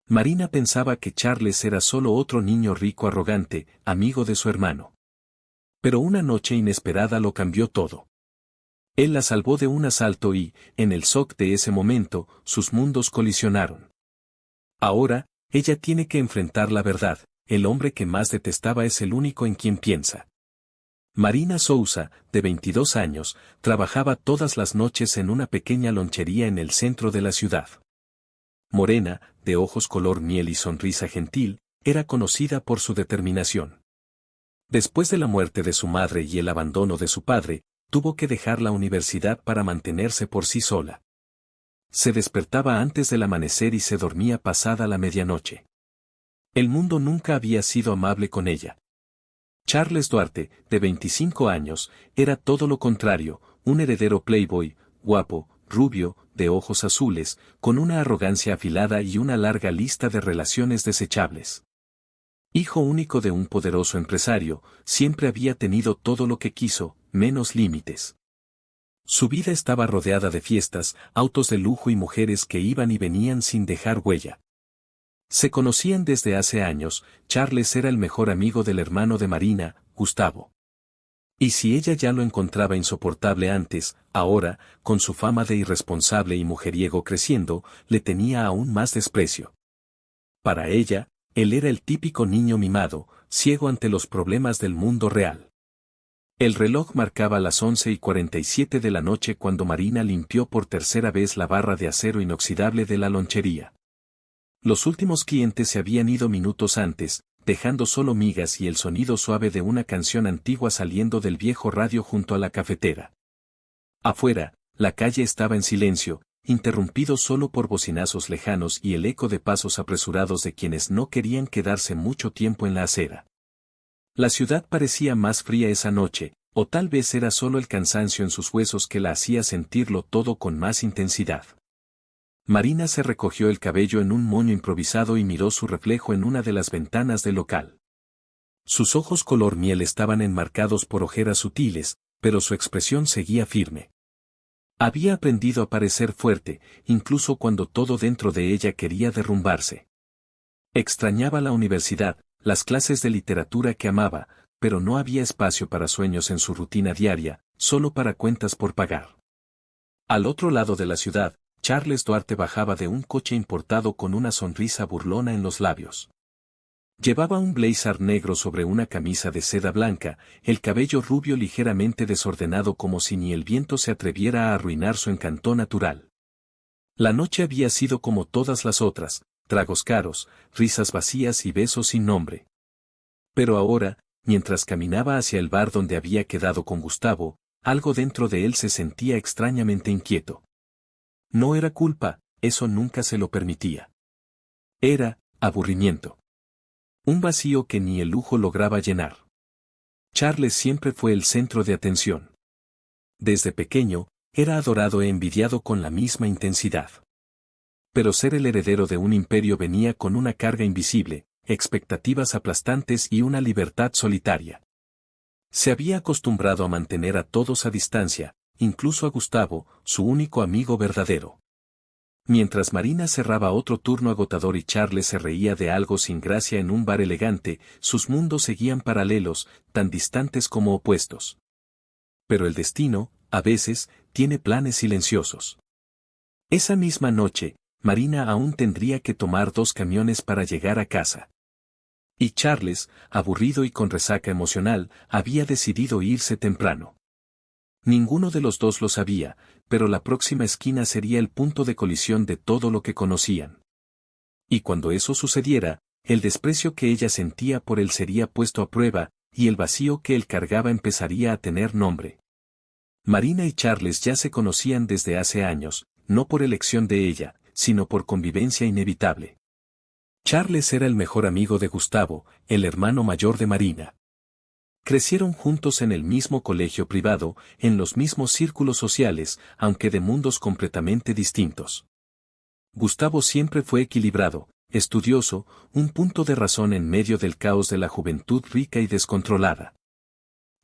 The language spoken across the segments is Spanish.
Marina pensaba que Charles era solo otro niño rico arrogante, amigo de su hermano. Pero una noche inesperada lo cambió todo. Él la salvó de un asalto y, en el shock de ese momento, sus mundos colisionaron. Ahora, ella tiene que enfrentar la verdad, el hombre que más detestaba es el único en quien piensa. Marina Souza, de 22 años, trabajaba todas las noches en una pequeña lonchería en el centro de la ciudad. Morena, de ojos color miel y sonrisa gentil, era conocida por su determinación. Después de la muerte de su madre y el abandono de su padre, tuvo que dejar la universidad para mantenerse por sí sola. Se despertaba antes del amanecer y se dormía pasada la medianoche. El mundo nunca había sido amable con ella. Charles Duarte, de 25 años, era todo lo contrario, un heredero playboy, guapo, rubio, de ojos azules, con una arrogancia afilada y una larga lista de relaciones desechables. Hijo único de un poderoso empresario, siempre había tenido todo lo que quiso, menos límites. Su vida estaba rodeada de fiestas, autos de lujo y mujeres que iban y venían sin dejar huella. Se conocían desde hace años, Charles era el mejor amigo del hermano de Marina, Gustavo. Y si ella ya lo encontraba insoportable antes, ahora, con su fama de irresponsable y mujeriego creciendo, le tenía aún más desprecio. Para ella, él era el típico niño mimado, ciego ante los problemas del mundo real. El reloj marcaba las 11:47 de la noche cuando Marina limpió por tercera vez la barra de acero inoxidable de la lonchería. Los últimos clientes se habían ido minutos antes, dejando solo migas y el sonido suave de una canción antigua saliendo del viejo radio junto a la cafetera. Afuera, la calle estaba en silencio, interrumpido solo por bocinazos lejanos y el eco de pasos apresurados de quienes no querían quedarse mucho tiempo en la acera. La ciudad parecía más fría esa noche, o tal vez era solo el cansancio en sus huesos que la hacía sentirlo todo con más intensidad. Marina se recogió el cabello en un moño improvisado y miró su reflejo en una de las ventanas del local. Sus ojos color miel estaban enmarcados por ojeras sutiles, pero su expresión seguía firme. Había aprendido a parecer fuerte, incluso cuando todo dentro de ella quería derrumbarse. Extrañaba la universidad, las clases de literatura que amaba, pero no había espacio para sueños en su rutina diaria, solo para cuentas por pagar. Al otro lado de la ciudad, Charles Duarte bajaba de un coche importado con una sonrisa burlona en los labios. Llevaba un blazer negro sobre una camisa de seda blanca, el cabello rubio ligeramente desordenado como si ni el viento se atreviera a arruinar su encanto natural. La noche había sido como todas las otras, tragos caros, risas vacías y besos sin nombre. Pero ahora, mientras caminaba hacia el bar donde había quedado con Gustavo, algo dentro de él se sentía extrañamente inquieto. No era culpa, eso nunca se lo permitía. Era aburrimiento. Un vacío que ni el lujo lograba llenar. Charles siempre fue el centro de atención. Desde pequeño, era adorado e envidiado con la misma intensidad. Pero ser el heredero de un imperio venía con una carga invisible, expectativas aplastantes y una libertad solitaria. Se había acostumbrado a mantener a todos a distancia, incluso a Gustavo, su único amigo verdadero. Mientras Marina cerraba otro turno agotador y Charles se reía de algo sin gracia en un bar elegante, sus mundos seguían paralelos, tan distantes como opuestos. Pero el destino, a veces, tiene planes silenciosos. Esa misma noche, Marina aún tendría que tomar 2 camiones para llegar a casa. Y Charles, aburrido y con resaca emocional, había decidido irse temprano. Ninguno de los dos lo sabía, pero la próxima esquina sería el punto de colisión de todo lo que conocían. Y cuando eso sucediera, el desprecio que ella sentía por él sería puesto a prueba, y el vacío que él cargaba empezaría a tener nombre. Marina y Charles ya se conocían desde hace años, no por elección de ella, sino por convivencia inevitable. Charles era el mejor amigo de Gustavo, el hermano mayor de Marina. Crecieron juntos en el mismo colegio privado, en los mismos círculos sociales, aunque de mundos completamente distintos. Gustavo siempre fue equilibrado, estudioso, un punto de razón en medio del caos de la juventud rica y descontrolada.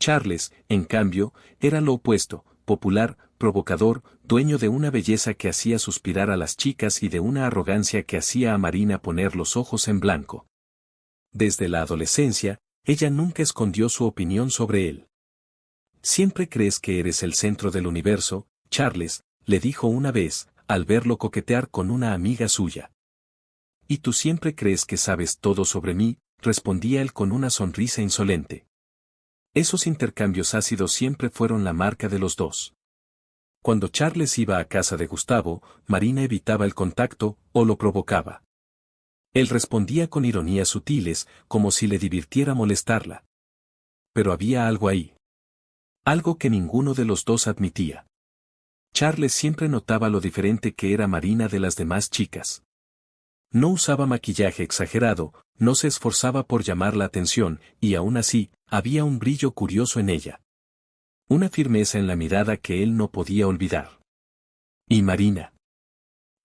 Charles, en cambio, era lo opuesto, popular, provocador, dueño de una belleza que hacía suspirar a las chicas y de una arrogancia que hacía a Marina poner los ojos en blanco. Desde la adolescencia, ella nunca escondió su opinión sobre él. «Siempre crees que eres el centro del universo, Charles», le dijo una vez, al verlo coquetear con una amiga suya. «Y tú siempre crees que sabes todo sobre mí», respondía él con una sonrisa insolente. Esos intercambios ácidos siempre fueron la marca de los dos. Cuando Charles iba a casa de Gustavo, Marina evitaba el contacto, o lo provocaba. Él respondía con ironías sutiles, como si le divirtiera molestarla. Pero había algo ahí. Algo que ninguno de los dos admitía. Charles siempre notaba lo diferente que era Marina de las demás chicas. No usaba maquillaje exagerado, no se esforzaba por llamar la atención, y aún así, había un brillo curioso en ella. Una firmeza en la mirada que él no podía olvidar. Y Marina.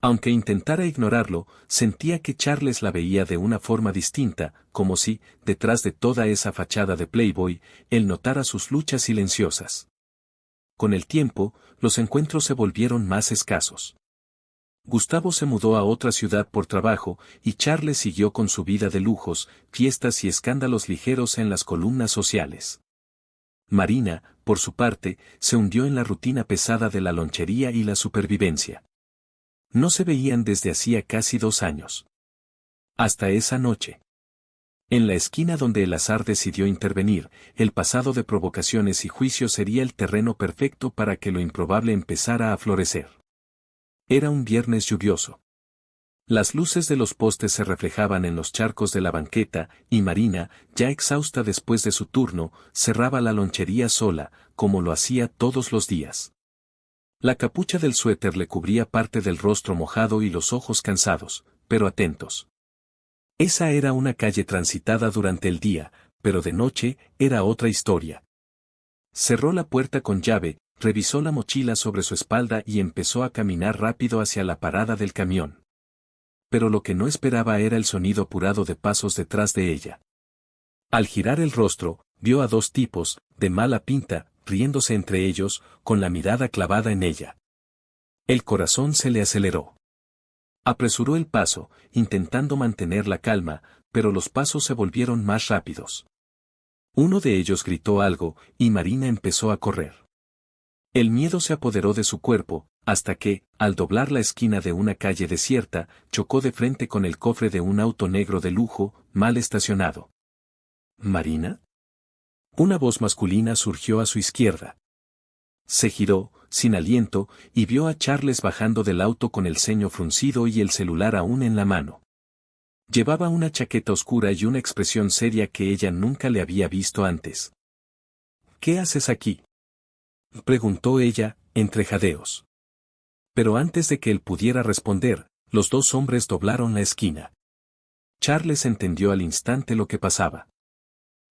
Aunque intentara ignorarlo, sentía que Charles la veía de una forma distinta, como si, detrás de toda esa fachada de playboy, él notara sus luchas silenciosas. Con el tiempo, los encuentros se volvieron más escasos. Gustavo se mudó a otra ciudad por trabajo, y Charles siguió con su vida de lujos, fiestas y escándalos ligeros en las columnas sociales. Marina, por su parte, se hundió en la rutina pesada de la lonchería y la supervivencia. No se veían desde hacía casi 2 años. Hasta esa noche. En la esquina donde el azar decidió intervenir, el pasado de provocaciones y juicios sería el terreno perfecto para que lo improbable empezara a florecer. Era un viernes lluvioso. Las luces de los postes se reflejaban en los charcos de la banqueta, y Marina, ya exhausta después de su turno, cerraba la lonchería sola, como lo hacía todos los días. La capucha del suéter le cubría parte del rostro mojado y los ojos cansados, pero atentos. Esa era una calle transitada durante el día, pero de noche era otra historia. Cerró la puerta con llave, revisó la mochila sobre su espalda y empezó a caminar rápido hacia la parada del camión. Pero lo que no esperaba era el sonido apurado de pasos detrás de ella. Al girar el rostro, vio a 2 tipos, de mala pinta, riéndose entre ellos, con la mirada clavada en ella. El corazón se le aceleró. Apresuró el paso, intentando mantener la calma, pero los pasos se volvieron más rápidos. Uno de ellos gritó algo, y Marina empezó a correr. El miedo se apoderó de su cuerpo, hasta que, al doblar la esquina de una calle desierta, chocó de frente con el cofre de un auto negro de lujo, mal estacionado. ¿Marina? Una voz masculina surgió a su izquierda. Se giró, sin aliento, y vio a Charles bajando del auto con el ceño fruncido y el celular aún en la mano. Llevaba una chaqueta oscura y una expresión seria que ella nunca le había visto antes. «¿Qué haces aquí?», preguntó ella, entre jadeos. Pero antes de que él pudiera responder, los 2 hombres doblaron la esquina. Charles entendió al instante lo que pasaba.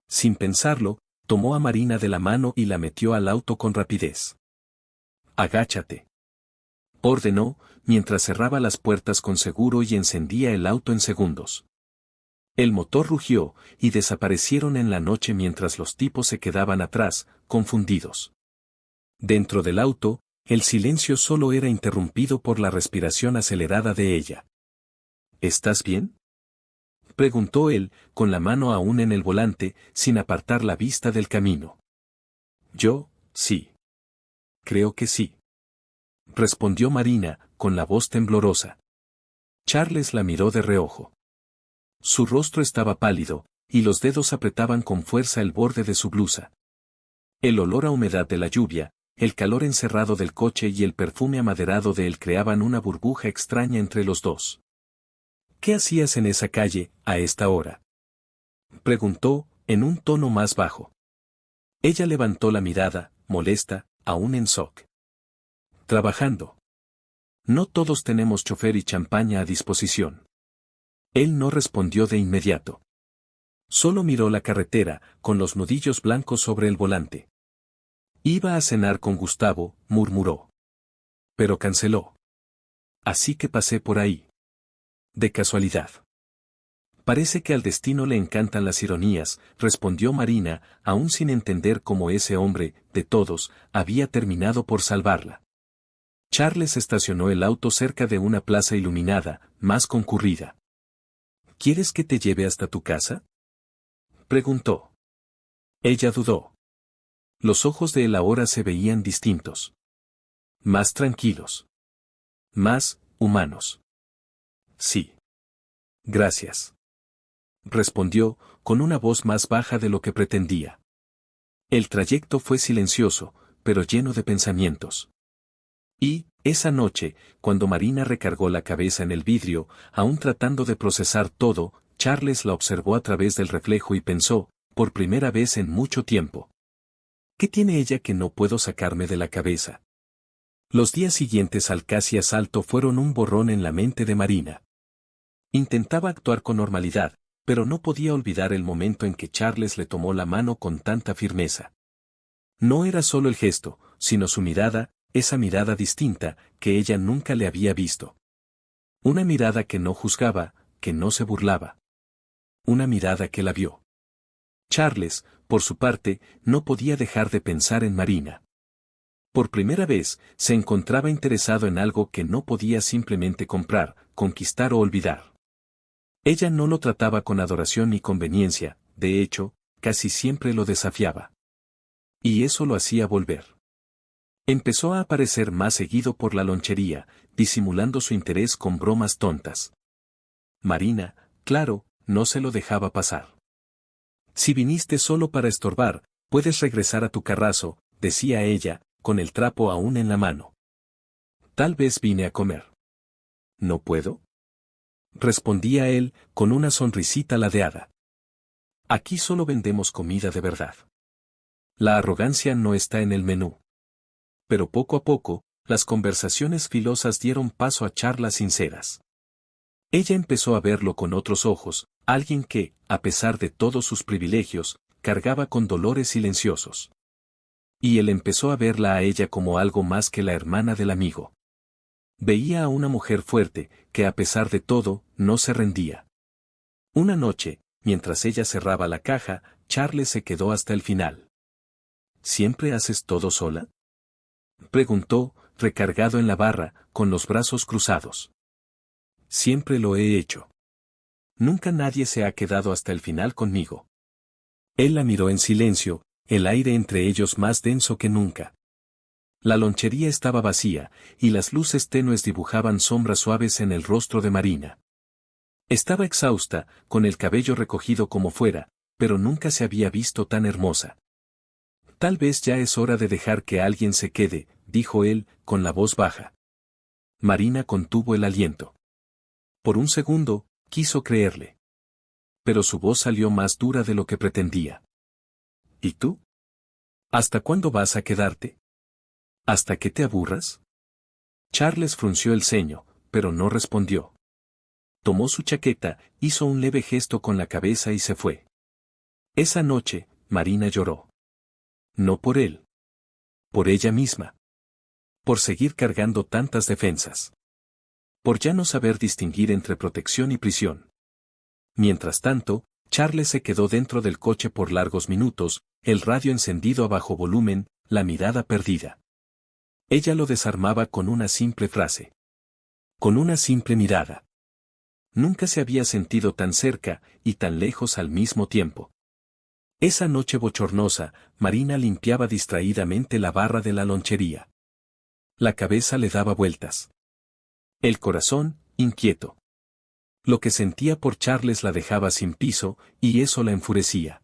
Sin pensarlo, tomó a Marina de la mano y la metió al auto con rapidez. «Agáchate», ordenó, mientras cerraba las puertas con seguro y encendía el auto en segundos. El motor rugió, y desaparecieron en la noche mientras los tipos se quedaban atrás, confundidos. Dentro del auto, el silencio solo era interrumpido por la respiración acelerada de ella. «¿Estás bien?», preguntó él, con la mano aún en el volante, sin apartar la vista del camino. «Yo, sí. Creo que sí», respondió Marina, con la voz temblorosa. Charles la miró de reojo. Su rostro estaba pálido, y los dedos apretaban con fuerza el borde de su blusa. El olor a humedad de la lluvia, el calor encerrado del coche y el perfume amaderado de él creaban una burbuja extraña entre los dos. «¿Qué hacías en esa calle, a esta hora?», preguntó, en un tono más bajo. Ella levantó la mirada, molesta, aún en shock. «Trabajando. No todos tenemos chofer y champaña a disposición». Él no respondió de inmediato. Solo miró la carretera, con los nudillos blancos sobre el volante. «Iba a cenar con Gustavo», murmuró. «Pero canceló. Así que pasé por ahí. De casualidad». Parece que al destino le encantan las ironías, respondió Marina, aún sin entender cómo ese hombre, de todos, había terminado por salvarla. Charles estacionó el auto cerca de una plaza iluminada, más concurrida. ¿Quieres que te lleve hasta tu casa?, preguntó. Ella dudó. Los ojos de él ahora se veían distintos. Más tranquilos. Más humanos. Sí. Gracias. Respondió, con una voz más baja de lo que pretendía. El trayecto fue silencioso, pero lleno de pensamientos. Y, esa noche, cuando Marina recargó la cabeza en el vidrio, aún tratando de procesar todo, Charles la observó a través del reflejo y pensó, por primera vez en mucho tiempo. ¿Qué tiene ella que no puedo sacarme de la cabeza? Los días siguientes al casi asalto fueron un borrón en la mente de Marina. Intentaba actuar con normalidad, pero no podía olvidar el momento en que Charles le tomó la mano con tanta firmeza. No era solo el gesto, sino su mirada, esa mirada distinta, que ella nunca le había visto. Una mirada que no juzgaba, que no se burlaba. Una mirada que la vio. Charles, por su parte, no podía dejar de pensar en Marina. Por primera vez, se encontraba interesado en algo que no podía simplemente comprar, conquistar o olvidar. Ella no lo trataba con adoración ni conveniencia, de hecho, casi siempre lo desafiaba. Y eso lo hacía volver. Empezó a aparecer más seguido por la lonchería, disimulando su interés con bromas tontas. Marina, claro, no se lo dejaba pasar. Si viniste solo para estorbar, puedes regresar a tu carrazo, decía ella, con el trapo aún en la mano. Tal vez vine a comer. ¿No puedo?, respondía él, con una sonrisita ladeada. Aquí solo vendemos comida de verdad. La arrogancia no está en el menú. Pero poco a poco, las conversaciones filosas dieron paso a charlas sinceras. Ella empezó a verlo con otros ojos, alguien que, a pesar de todos sus privilegios, cargaba con dolores silenciosos. Y él empezó a verla a ella como algo más que la hermana del amigo. Veía a una mujer fuerte, que a pesar de todo, no se rendía. Una noche, mientras ella cerraba la caja, Charles se quedó hasta el final. ¿Siempre haces todo sola?, preguntó, recargado en la barra, con los brazos cruzados. Siempre lo he hecho. Nunca nadie se ha quedado hasta el final conmigo. Él la miró en silencio, el aire entre ellos más denso que nunca. La lonchería estaba vacía, y las luces tenues dibujaban sombras suaves en el rostro de Marina. Estaba exhausta, con el cabello recogido como fuera, pero nunca se había visto tan hermosa. Tal vez ya es hora de dejar que alguien se quede, dijo él, con la voz baja. Marina contuvo el aliento. Por un segundo, quiso creerle. Pero su voz salió más dura de lo que pretendía. ¿Y tú? ¿Hasta cuándo vas a quedarte? ¿Hasta que te aburras? Charles frunció el ceño, pero no respondió. Tomó su chaqueta, hizo un leve gesto con la cabeza y se fue. Esa noche, Marina lloró. No por él. Por ella misma. Por seguir cargando tantas defensas. Por ya no saber distinguir entre protección y prisión. Mientras tanto, Charles se quedó dentro del coche por largos minutos, el radio encendido a bajo volumen, la mirada perdida. Ella lo desarmaba con una simple frase. Con una simple mirada. Nunca se había sentido tan cerca y tan lejos al mismo tiempo. Esa noche bochornosa, Marina limpiaba distraídamente la barra de la lonchería. La cabeza le daba vueltas. El corazón, inquieto. Lo que sentía por Charles la dejaba sin piso, y eso la enfurecía.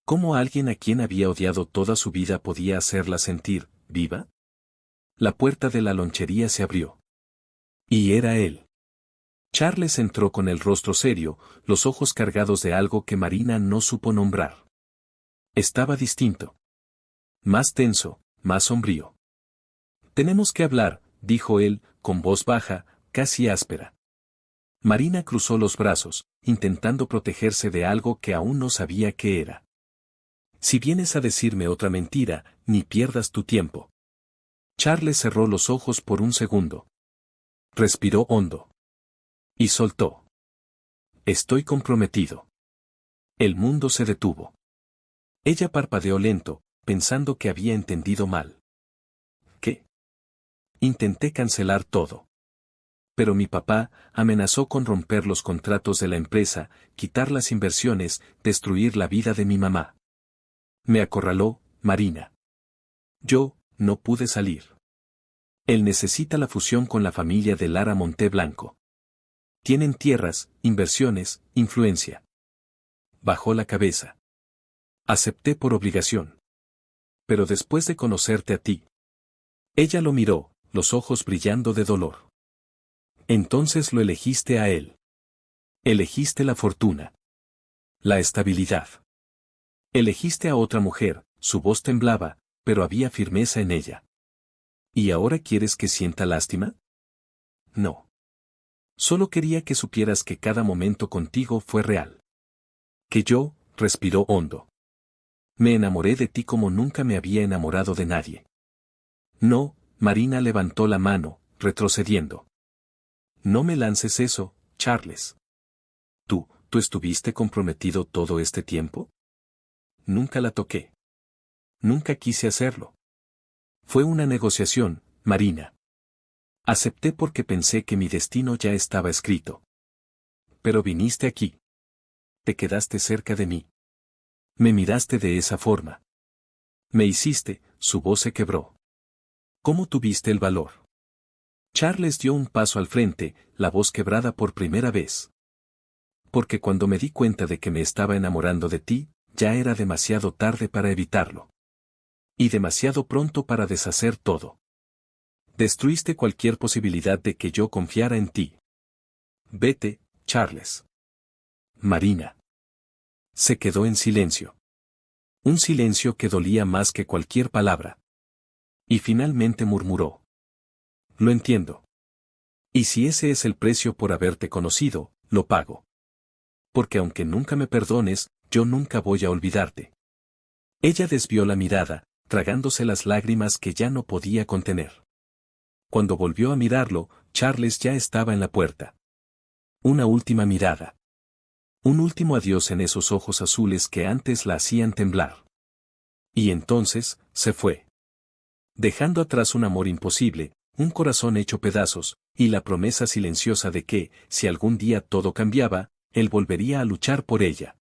¿Cómo alguien a quien había odiado toda su vida podía hacerla sentir viva? La puerta de la lonchería se abrió. Y era él. Charles entró con el rostro serio, los ojos cargados de algo que Marina no supo nombrar. Estaba distinto. Más tenso, más sombrío. Tenemos que hablar, dijo él, con voz baja, casi áspera. Marina cruzó los brazos, intentando protegerse de algo que aún no sabía qué era. Si vienes a decirme otra mentira, ni pierdas tu tiempo. Charles cerró los ojos por un segundo. Respiró hondo. Y soltó. Estoy comprometido. El mundo se detuvo. Ella parpadeó lento, pensando que había entendido mal. ¿Qué? Intenté cancelar todo. Pero mi papá amenazó con romper los contratos de la empresa, quitar las inversiones, destruir la vida de mi mamá. Me acorraló, Marina. Yo, no pude salir. Él necesita la fusión con la familia de Lara Monteblanco. Tienen tierras, inversiones, influencia. Bajó la cabeza. Acepté por obligación. Pero después de conocerte a ti. Ella lo miró, los ojos brillando de dolor. Entonces lo elegiste a él. Elegiste la fortuna. La estabilidad. Elegiste a otra mujer, su voz temblaba, pero había firmeza en ella. ¿Y ahora quieres que sienta lástima? No. Solo quería que supieras que cada momento contigo fue real. Que yo, respiró hondo. Me enamoré de ti como nunca me había enamorado de nadie. No, Marina levantó la mano, retrocediendo. No me lances eso, Charles. ¿Tú estuviste comprometido todo este tiempo? Nunca la toqué. Nunca quise hacerlo. Fue una negociación, Marina. Acepté porque pensé que mi destino ya estaba escrito. Pero viniste aquí. Te quedaste cerca de mí. Me miraste de esa forma. Me hiciste, su voz se quebró. ¿Cómo tuviste el valor? Charles dio un paso al frente, la voz quebrada por primera vez. Porque cuando me di cuenta de que me estaba enamorando de ti, ya era demasiado tarde para evitarlo. Y demasiado pronto para deshacer todo. Destruiste cualquier posibilidad de que yo confiara en ti. Vete, Charles. Marina. Se quedó en silencio. Un silencio que dolía más que cualquier palabra. Y finalmente murmuró. Lo entiendo. Y si ese es el precio por haberte conocido, lo pago. Porque aunque nunca me perdones, yo nunca voy a olvidarte. Ella desvió la mirada, tragándose las lágrimas que ya no podía contener. Cuando volvió a mirarlo, Charles ya estaba en la puerta. Una última mirada. Un último adiós en esos ojos azules que antes la hacían temblar. Y entonces, se fue. Dejando atrás un amor imposible, un corazón hecho pedazos, y la promesa silenciosa de que, si algún día todo cambiaba, él volvería a luchar por ella.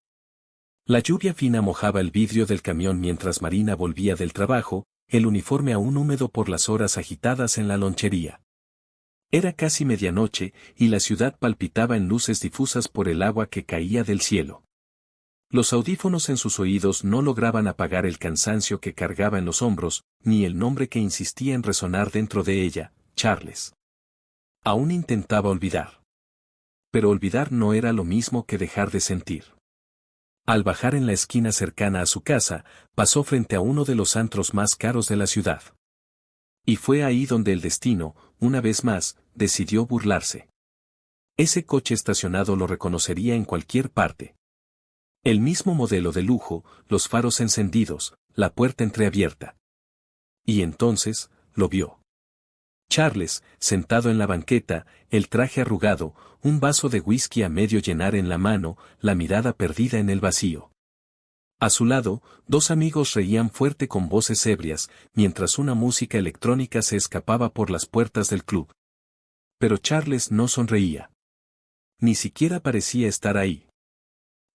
La lluvia fina mojaba el vidrio del camión mientras Marina volvía del trabajo, el uniforme aún húmedo por las horas agitadas en la lonchería. Era casi medianoche, y la ciudad palpitaba en luces difusas por el agua que caía del cielo. Los audífonos en sus oídos no lograban apagar el cansancio que cargaba en los hombros, ni el nombre que insistía en resonar dentro de ella, Charles. Aún intentaba olvidar. Pero olvidar no era lo mismo que dejar de sentir. Al bajar en la esquina cercana a su casa, pasó frente a uno de los antros más caros de la ciudad. Y fue ahí donde el destino, una vez más, decidió burlarse. Ese coche estacionado lo reconocería en cualquier parte. El mismo modelo de lujo, los faros encendidos, la puerta entreabierta. Y entonces, lo vio. Charles, sentado en la banqueta, el traje arrugado, un vaso de whisky a medio llenar en la mano, la mirada perdida en el vacío. A su lado, dos amigos reían fuerte con voces ebrias, mientras una música electrónica se escapaba por las puertas del club. Pero Charles no sonreía. Ni siquiera parecía estar ahí.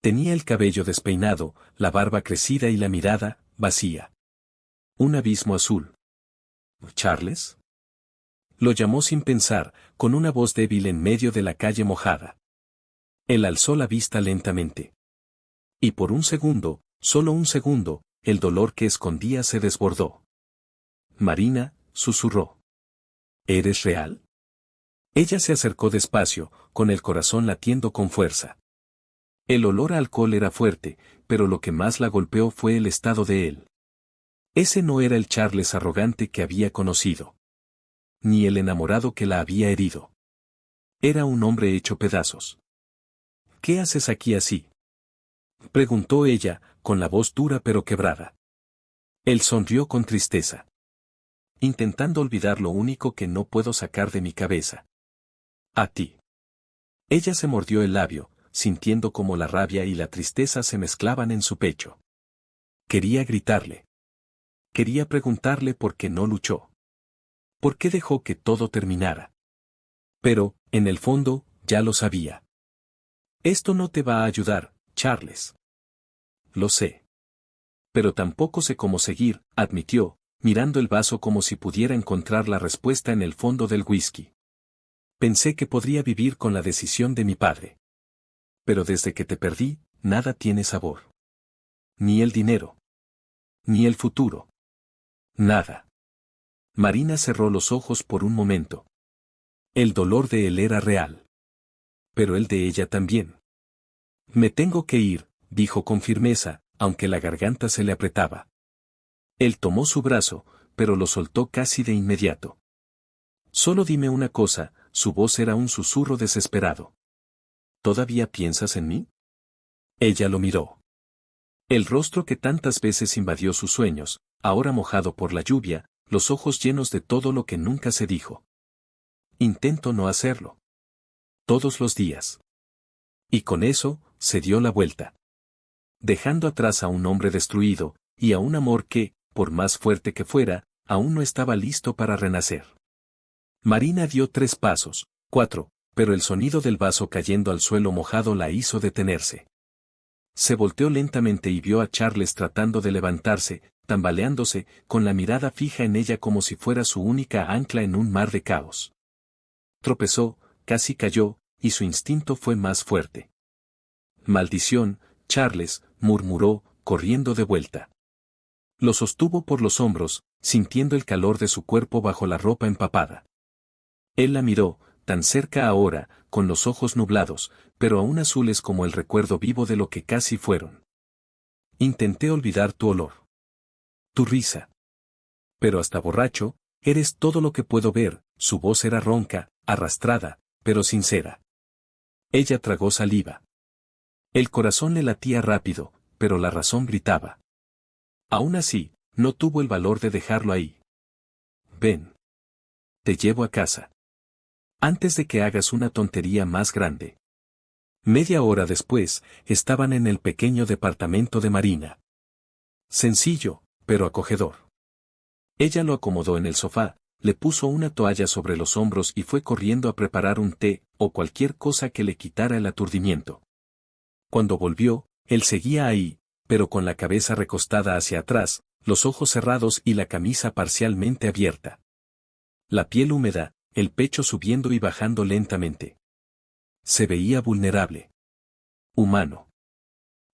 Tenía el cabello despeinado, la barba crecida y la mirada, vacía. Un abismo azul. ¿Charles? Lo llamó sin pensar, con una voz débil en medio de la calle mojada. Él alzó la vista lentamente. Y por un segundo, solo un segundo, el dolor que escondía se desbordó. Marina, susurró. ¿Eres real? Ella se acercó despacio, con el corazón latiendo con fuerza. El olor a alcohol era fuerte, pero lo que más la golpeó fue el estado de él. Ese no era el Charles arrogante que había conocido. Ni el enamorado que la había herido. Era un hombre hecho pedazos. ¿Qué haces aquí así? Preguntó ella, con la voz dura pero quebrada. Él sonrió con tristeza. Intentando olvidar lo único que no puedo sacar de mi cabeza. A ti. Ella se mordió el labio, sintiendo cómo la rabia y la tristeza se mezclaban en su pecho. Quería gritarle. Quería preguntarle por qué no luchó. ¿Por qué dejó que todo terminara? Pero, en el fondo, ya lo sabía. Esto no te va a ayudar, Charles. Lo sé. Pero tampoco sé cómo seguir, admitió, mirando el vaso como si pudiera encontrar la respuesta en el fondo del whisky. Pensé que podría vivir con la decisión de mi padre. Pero desde que te perdí, nada tiene sabor. Ni el dinero. Ni el futuro. Nada. Marina cerró los ojos por un momento. El dolor de él era real. Pero el de ella también. Me tengo que ir, dijo con firmeza, aunque la garganta se le apretaba. Él tomó su brazo, pero lo soltó casi de inmediato. Solo dime una cosa, su voz era un susurro desesperado. ¿Todavía piensas en mí? Ella lo miró. El rostro que tantas veces invadió sus sueños, ahora mojado por la lluvia, los ojos llenos de todo lo que nunca se dijo. Intento no hacerlo. Todos los días. Y con eso, se dio la vuelta. Dejando atrás a un hombre destruido, y a un amor que, por más fuerte que fuera, aún no estaba listo para renacer. Marina dio 3 pasos, 4, pero el sonido del vaso cayendo al suelo mojado la hizo detenerse. Se volteó lentamente y vio a Charles tratando de levantarse, tambaleándose, con la mirada fija en ella como si fuera su única ancla en un mar de caos. Tropezó, casi cayó, y su instinto fue más fuerte. Maldición, Charles, murmuró, corriendo de vuelta. Lo sostuvo por los hombros, sintiendo el calor de su cuerpo bajo la ropa empapada. Él la miró, tan cerca ahora, con los ojos nublados, pero aún azules como el recuerdo vivo de lo que casi fueron. Intenté olvidar tu olor. Tu risa. Pero hasta borracho, eres todo lo que puedo ver, su voz era ronca, arrastrada, pero sincera. Ella tragó saliva. El corazón le latía rápido, pero la razón gritaba. Aún así, no tuvo el valor de dejarlo ahí. Ven. Te llevo a casa. Antes de que hagas una tontería más grande. Media hora después, estaban en el pequeño departamento de Marina. Sencillo, pero acogedor. Ella lo acomodó en el sofá, le puso una toalla sobre los hombros y fue corriendo a preparar un té, o cualquier cosa que le quitara el aturdimiento. Cuando volvió, él seguía ahí, pero con la cabeza recostada hacia atrás, los ojos cerrados y la camisa parcialmente abierta. La piel húmeda, el pecho subiendo y bajando lentamente. Se veía vulnerable. Humano.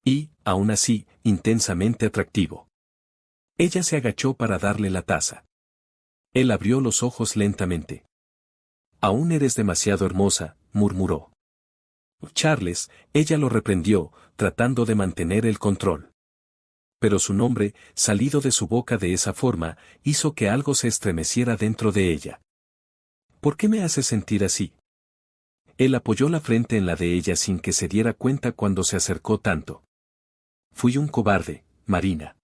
Y, aún así, intensamente atractivo. Ella se agachó para darle la taza. Él abrió los ojos lentamente. Aún eres demasiado hermosa, murmuró. Charles, ella lo reprendió, tratando de mantener el control. Pero su nombre, salido de su boca de esa forma, hizo que algo se estremeciera dentro de ella. ¿Por qué me hace sentir así? Él apoyó la frente en la de ella sin que se diera cuenta cuando se acercó tanto. Fui un cobarde, Marina.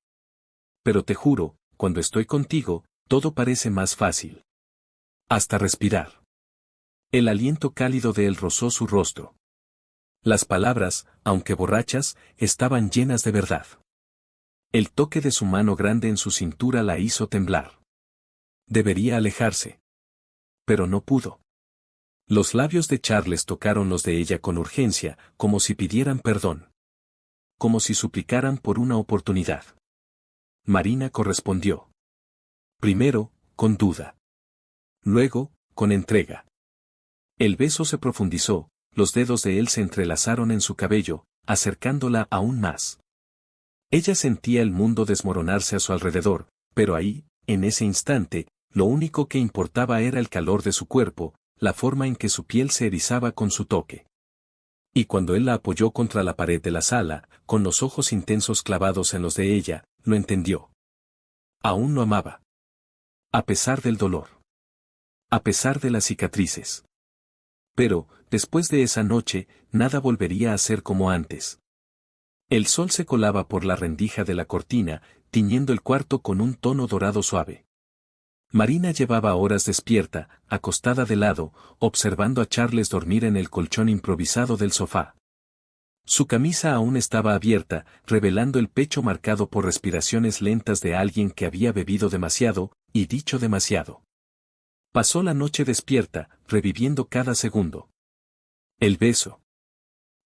Pero te juro, cuando estoy contigo, todo parece más fácil. Hasta respirar. El aliento cálido de él rozó su rostro. Las palabras, aunque borrachas, estaban llenas de verdad. El toque de su mano grande en su cintura la hizo temblar. Debería alejarse. Pero no pudo. Los labios de Charles tocaron los de ella con urgencia, como si pidieran perdón. Como si suplicaran por una oportunidad. Marina correspondió. Primero, con duda. Luego, con entrega. El beso se profundizó, los dedos de él se entrelazaron en su cabello, acercándola aún más. Ella sentía el mundo desmoronarse a su alrededor, pero ahí, en ese instante, lo único que importaba era el calor de su cuerpo, la forma en que su piel se erizaba con su toque. Y cuando él la apoyó contra la pared de la sala, con los ojos intensos clavados en los de ella, lo entendió. Aún lo amaba. A pesar del dolor. A pesar de las cicatrices. Pero, después de esa noche, nada volvería a ser como antes. El sol se colaba por la rendija de la cortina, tiñendo el cuarto con un tono dorado suave. Marina llevaba horas despierta, acostada de lado, observando a Charles dormir en el colchón improvisado del sofá. Su camisa aún estaba abierta, revelando el pecho marcado por respiraciones lentas de alguien que había bebido demasiado, y dicho demasiado. Pasó la noche despierta, reviviendo cada segundo. El beso.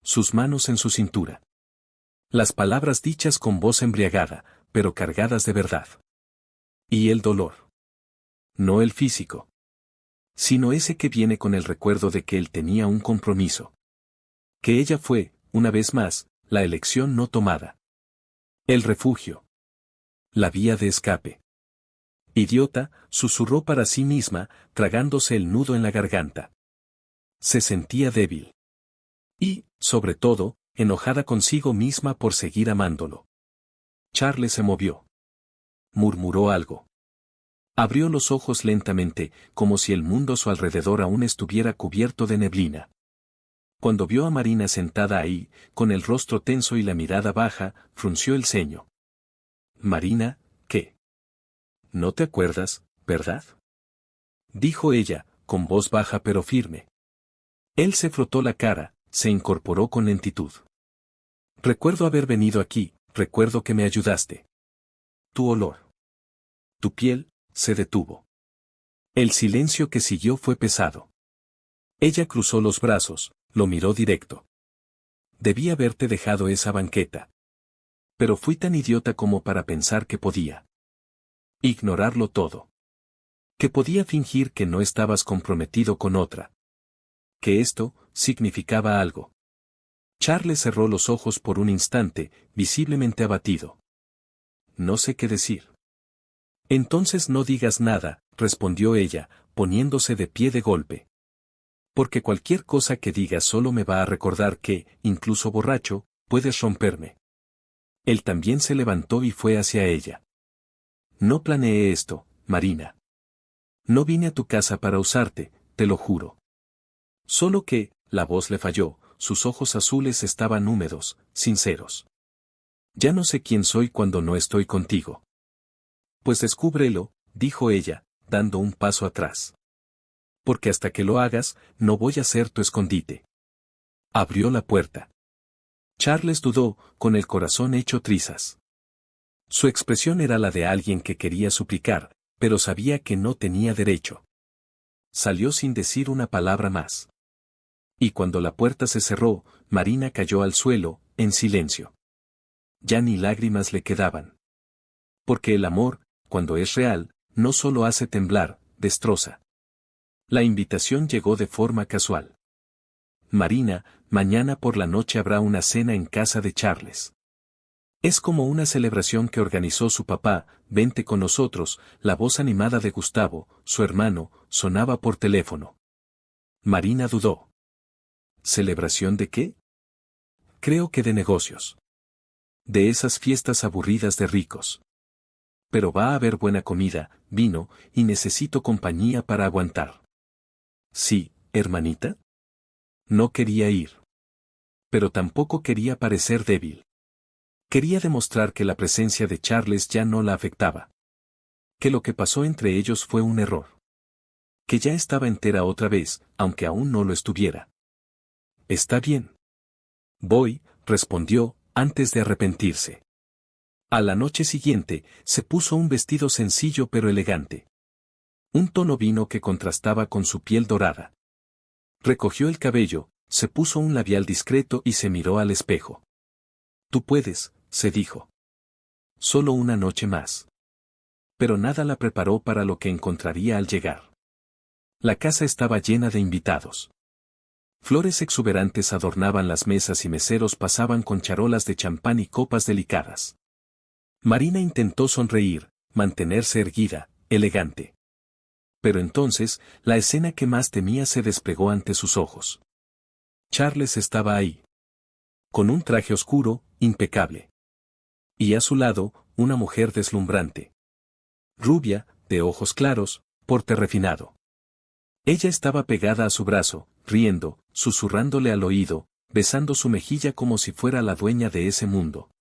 Sus manos en su cintura. Las palabras dichas con voz embriagada, pero cargadas de verdad. Y el dolor. No el físico. Sino ese que viene con el recuerdo de que él tenía un compromiso. Que ella fue, una vez más, la elección no tomada. El refugio. La vía de escape. Idiota, susurró para sí misma, tragándose el nudo en la garganta. Se sentía débil. Y, sobre todo, enojada consigo misma por seguir amándolo. Charles se movió. Murmuró algo. Abrió los ojos lentamente, como si el mundo a su alrededor aún estuviera cubierto de neblina. Cuando vio a Marina sentada ahí, con el rostro tenso y la mirada baja, frunció el ceño. Marina, ¿qué? No te acuerdas, ¿verdad? Dijo ella, con voz baja pero firme. Él se frotó la cara, se incorporó con lentitud. Recuerdo haber venido aquí, recuerdo que me ayudaste. Tu olor. Tu piel, se detuvo. El silencio que siguió fue pesado. Ella cruzó los brazos, lo miró directo. Debí haberte dejado esa banqueta. Pero fui tan idiota como para pensar que podía ignorarlo todo. Que podía fingir que no estabas comprometido con otra. Que esto significaba algo. Charles cerró los ojos por un instante, visiblemente abatido. No sé qué decir. Entonces no digas nada, respondió ella, poniéndose de pie de golpe. Porque cualquier cosa que digas solo me va a recordar que, incluso borracho, puedes romperme. Él también se levantó y fue hacia ella. No planeé esto, Marina. No vine a tu casa para usarte, te lo juro. Solo que, la voz le falló, sus ojos azules estaban húmedos, sinceros. Ya no sé quién soy cuando no estoy contigo. Pues descúbrelo, dijo ella, dando un paso atrás. Porque hasta que lo hagas, no voy a ser tu escondite. Abrió la puerta. Charles dudó, con el corazón hecho trizas. Su expresión era la de alguien que quería suplicar, pero sabía que no tenía derecho. Salió sin decir una palabra más. Y cuando la puerta se cerró, Marina cayó al suelo, en silencio. Ya ni lágrimas le quedaban. Porque el amor, cuando es real, no solo hace temblar, destroza. La invitación llegó de forma casual. Marina, mañana por la noche habrá una cena en casa de Charles. Es como una celebración que organizó su papá, vente con nosotros, la voz animada de Gustavo, su hermano, sonaba por teléfono. Marina dudó. ¿Celebración de qué? Creo que de negocios. De esas fiestas aburridas de ricos. Pero va a haber buena comida, vino, y necesito compañía para aguantar. Sí, hermanita. No quería ir. Pero tampoco quería parecer débil. Quería demostrar que la presencia de Charles ya no la afectaba. Que lo que pasó entre ellos fue un error. Que ya estaba entera otra vez, aunque aún no lo estuviera. Está bien. Voy, respondió, antes de arrepentirse. A la noche siguiente, se puso un vestido sencillo pero elegante. Un tono vino que contrastaba con su piel dorada. Recogió el cabello, se puso un labial discreto y se miró al espejo. Tú puedes, se dijo. Solo una noche más. Pero nada la preparó para lo que encontraría al llegar. La casa estaba llena de invitados. Flores exuberantes adornaban las mesas y meseros pasaban con charolas de champán y copas delicadas. Marina intentó sonreír, mantenerse erguida, elegante. Pero entonces, la escena que más temía se desplegó ante sus ojos. Charles estaba ahí. Con un traje oscuro, impecable. Y a su lado, una mujer deslumbrante. Rubia, de ojos claros, porte refinado. Ella estaba pegada a su brazo, riendo, susurrándole al oído, besando su mejilla como si fuera la dueña de ese mundo.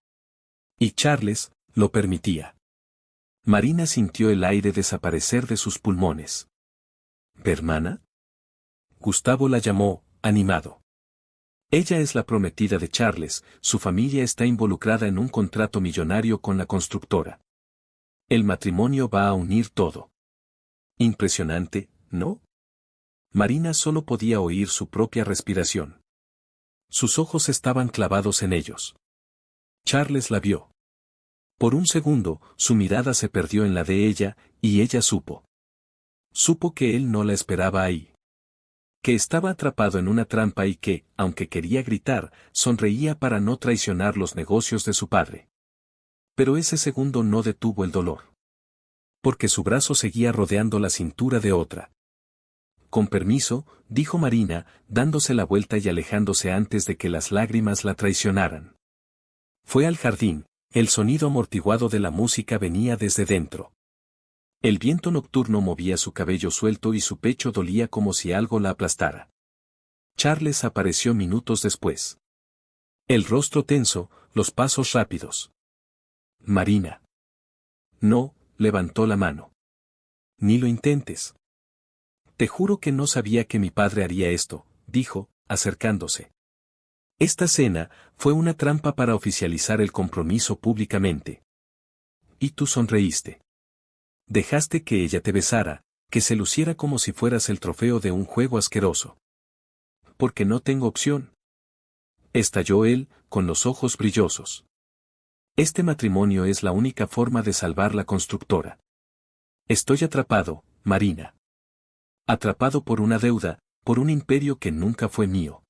Y Charles, lo permitía. Marina sintió el aire desaparecer de sus pulmones. ¿Hermana? Gustavo la llamó, animado. Ella es la prometida de Charles, su familia está involucrada en un contrato millonario con la constructora. El matrimonio va a unir todo. Impresionante, ¿no? Marina solo podía oír su propia respiración. Sus ojos estaban clavados en ellos. Charles la vio. Por un segundo, su mirada se perdió en la de ella, y ella supo. Supo que él no la esperaba ahí. Que estaba atrapado en una trampa y que, aunque quería gritar, sonreía para no traicionar los negocios de su padre. Pero ese segundo no detuvo el dolor. Porque su brazo seguía rodeando la cintura de otra. Con permiso, dijo Marina, dándose la vuelta y alejándose antes de que las lágrimas la traicionaran. Fue al jardín, el sonido amortiguado de la música venía desde dentro. El viento nocturno movía su cabello suelto y su pecho dolía como si algo la aplastara. Charles apareció minutos después. El rostro tenso, los pasos rápidos. Marina. No, levantó la mano. Ni lo intentes. Te juro que no sabía que mi padre haría esto, dijo, acercándose. Esta cena fue una trampa para oficializar el compromiso públicamente. Y tú sonreíste. Dejaste que ella te besara, que se luciera como si fueras el trofeo de un juego asqueroso. Porque no tengo opción. Estalló él, con los ojos brillosos. Este matrimonio es la única forma de salvar la constructora. Estoy atrapado, Marina. Atrapado por una deuda, por un imperio que nunca fue mío.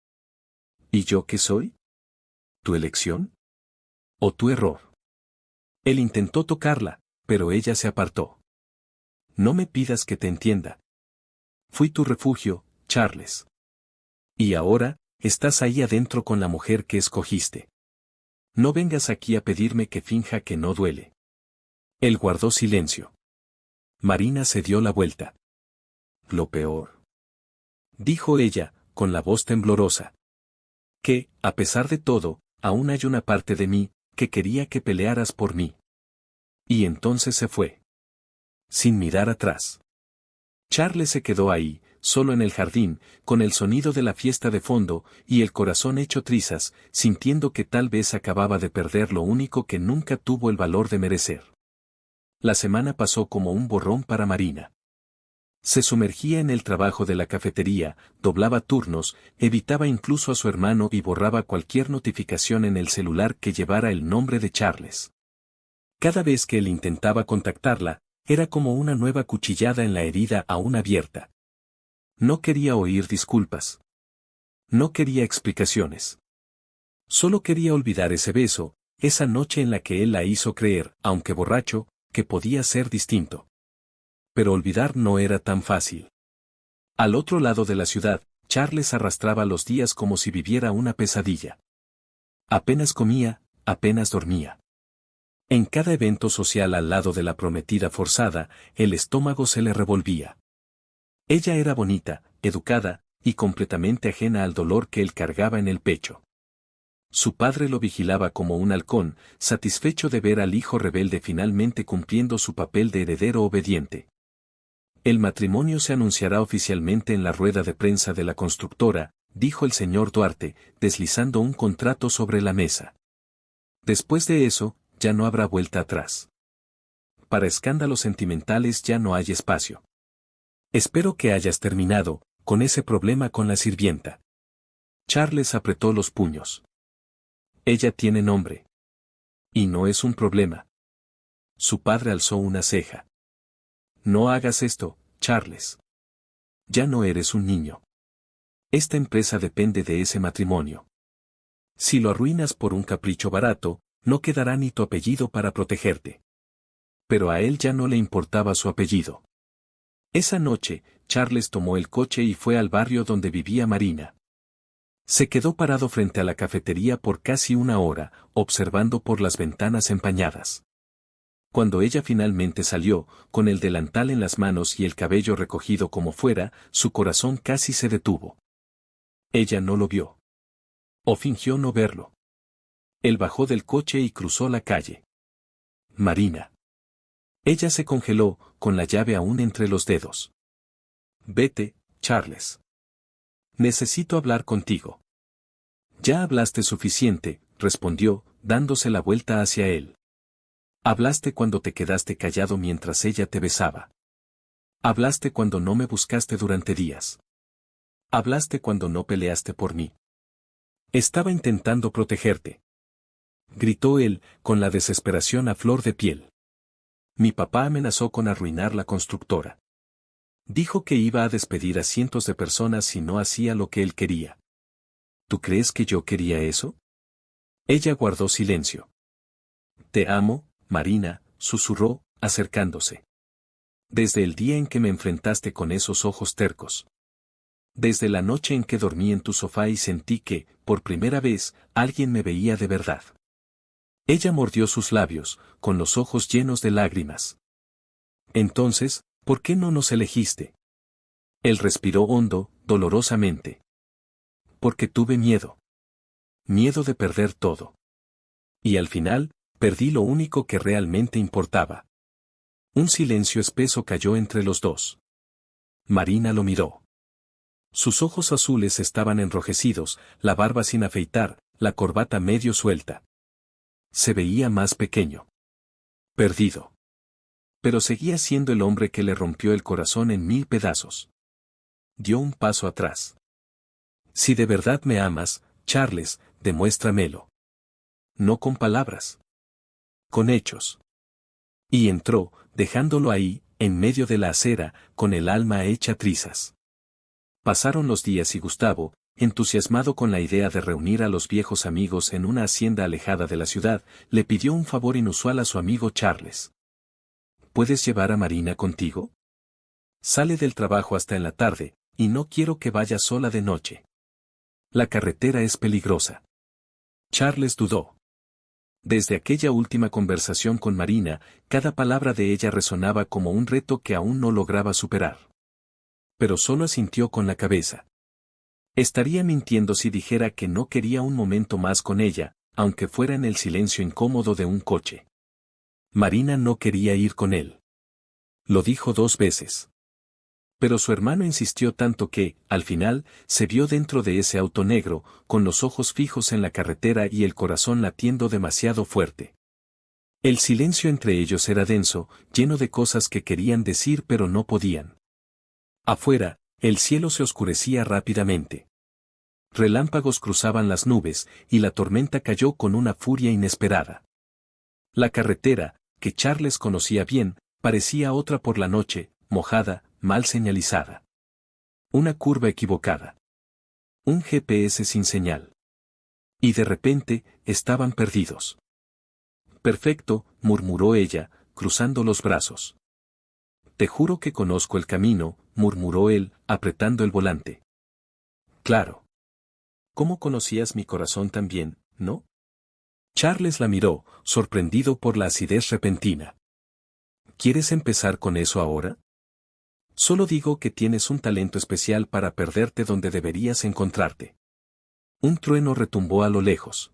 ¿Y yo qué soy? ¿Tu elección? ¿O tu error? Él intentó tocarla, pero ella se apartó. No me pidas que te entienda. Fui tu refugio, Charles. Y ahora, estás ahí adentro con la mujer que escogiste. No vengas aquí a pedirme que finja que no duele. Él guardó silencio. Marina se dio la vuelta. Lo peor. Dijo ella, con la voz temblorosa. Que, a pesar de todo, aún hay una parte de mí, que quería que pelearas por mí. Y entonces se fue. Sin mirar atrás. Charles se quedó ahí, solo en el jardín, con el sonido de la fiesta de fondo, y el corazón hecho trizas, sintiendo que tal vez acababa de perder lo único que nunca tuvo el valor de merecer. La semana pasó como un borrón para Marina. Se sumergía en el trabajo de la cafetería, doblaba turnos, evitaba incluso a su hermano y borraba cualquier notificación en el celular que llevara el nombre de Charles. Cada vez que él intentaba contactarla, era como una nueva cuchillada en la herida aún abierta. No quería oír disculpas. No quería explicaciones. Solo quería olvidar ese beso, esa noche en la que él la hizo creer, aunque borracho, que podía ser distinto. Pero olvidar no era tan fácil. Al otro lado de la ciudad, Charles arrastraba los días como si viviera una pesadilla. Apenas comía, apenas dormía. En cada evento social al lado de la prometida forzada, el estómago se le revolvía. Ella era bonita, educada, y completamente ajena al dolor que él cargaba en el pecho. Su padre lo vigilaba como un halcón, satisfecho de ver al hijo rebelde finalmente cumpliendo su papel de heredero obediente. El matrimonio se anunciará oficialmente en la rueda de prensa de la constructora, dijo el señor Duarte, deslizando un contrato sobre la mesa. Después de eso, ya no habrá vuelta atrás. Para escándalos sentimentales ya no hay espacio. Espero que hayas terminado, con ese problema con la sirvienta. Charles apretó los puños. Ella tiene nombre. Y no es un problema. Su padre alzó una ceja. No hagas esto, Charles. Ya no eres un niño. Esta empresa depende de ese matrimonio. Si lo arruinas por un capricho barato, no quedará ni tu apellido para protegerte. Pero a él ya no le importaba su apellido. Esa noche, Charles tomó el coche y fue al barrio donde vivía Marina. Se quedó parado frente a la cafetería por casi una hora, observando por las ventanas empañadas. Cuando ella finalmente salió, con el delantal en las manos y el cabello recogido como fuera, su corazón casi se detuvo. Ella no lo vio. O fingió no verlo. Él bajó del coche y cruzó la calle. Marina. Ella se congeló, con la llave aún entre los dedos. Vete, Charles. Necesito hablar contigo. Ya hablaste suficiente, respondió, dándose la vuelta hacia él. Hablaste cuando te quedaste callado mientras ella te besaba. Hablaste cuando no me buscaste durante días. Hablaste cuando no peleaste por mí. Estaba intentando protegerte. Gritó él, con la desesperación a flor de piel. Mi papá amenazó con arruinar la constructora. Dijo que iba a despedir a cientos de personas si no hacía lo que él quería. ¿Tú crees que yo quería eso? Ella guardó silencio. Te amo, Marina, susurró, acercándose. Desde el día en que me enfrentaste con esos ojos tercos. Desde la noche en que dormí en tu sofá y sentí que, por primera vez, alguien me veía de verdad. Ella mordió sus labios, con los ojos llenos de lágrimas. Entonces, ¿por qué no nos elegiste? Él respiró hondo, dolorosamente. Porque tuve miedo. Miedo de perder todo. Y al final, perdí lo único que realmente importaba. Un silencio espeso cayó entre los dos. Marina lo miró. Sus ojos azules estaban enrojecidos, la barba sin afeitar, la corbata medio suelta. Se veía más pequeño. Perdido. Pero seguía siendo el hombre que le rompió el corazón en 1000 pedazos. Dio un paso atrás. Si de verdad me amas, Charles, demuéstramelo. No con palabras. Con hechos. Y entró, dejándolo ahí, en medio de la acera, con el alma hecha trizas. Pasaron los días y Gustavo, entusiasmado con la idea de reunir a los viejos amigos en una hacienda alejada de la ciudad, le pidió un favor inusual a su amigo Charles. ¿Puedes llevar a Marina contigo? Sale del trabajo hasta en la tarde, y no quiero que vaya sola de noche. La carretera es peligrosa. Charles dudó. Desde aquella última conversación con Marina, cada palabra de ella resonaba como un reto que aún no lograba superar. Pero solo asintió con la cabeza. Estaría mintiendo si dijera que no quería un momento más con ella, aunque fuera en el silencio incómodo de un coche. Marina no quería ir con él. Lo dijo 2 veces. Pero su hermano insistió tanto que, al final, se vio dentro de ese auto negro, con los ojos fijos en la carretera y el corazón latiendo demasiado fuerte. El silencio entre ellos era denso, lleno de cosas que querían decir pero no podían. Afuera, el cielo se oscurecía rápidamente. Relámpagos cruzaban las nubes, y la tormenta cayó con una furia inesperada. La carretera, que Charles conocía bien, parecía otra por la noche, mojada, mal señalizada. Una curva equivocada. Un GPS sin señal. Y de repente, estaban perdidos. Perfecto, murmuró ella, cruzando los brazos. Te juro que conozco el camino, murmuró él, apretando el volante. Claro. ¿Cómo conocías mi corazón también, no? Charles la miró, sorprendido por la acidez repentina. ¿Quieres empezar con eso ahora? Solo digo que tienes un talento especial para perderte donde deberías encontrarte. Un trueno retumbó a lo lejos.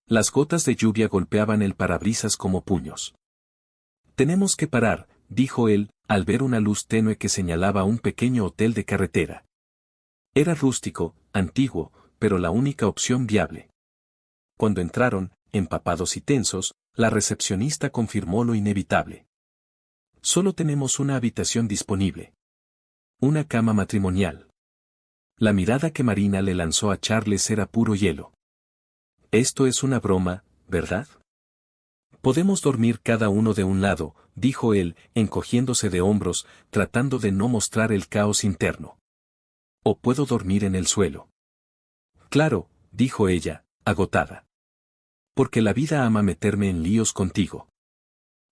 Las gotas de lluvia golpeaban el parabrisas como puños. Tenemos que parar, dijo él, al ver una luz tenue que señalaba un pequeño hotel de carretera. Era rústico, antiguo, pero la única opción viable. Cuando entraron, empapados y tensos, la recepcionista confirmó lo inevitable. Solo tenemos una habitación disponible. Una cama matrimonial. La mirada que Marina le lanzó a Charles era puro hielo. Esto es una broma, ¿verdad? Podemos dormir cada uno de un lado, dijo él, encogiéndose de hombros, tratando de no mostrar el caos interno. O puedo dormir en el suelo. Claro, dijo ella, agotada. Porque la vida ama meterme en líos contigo.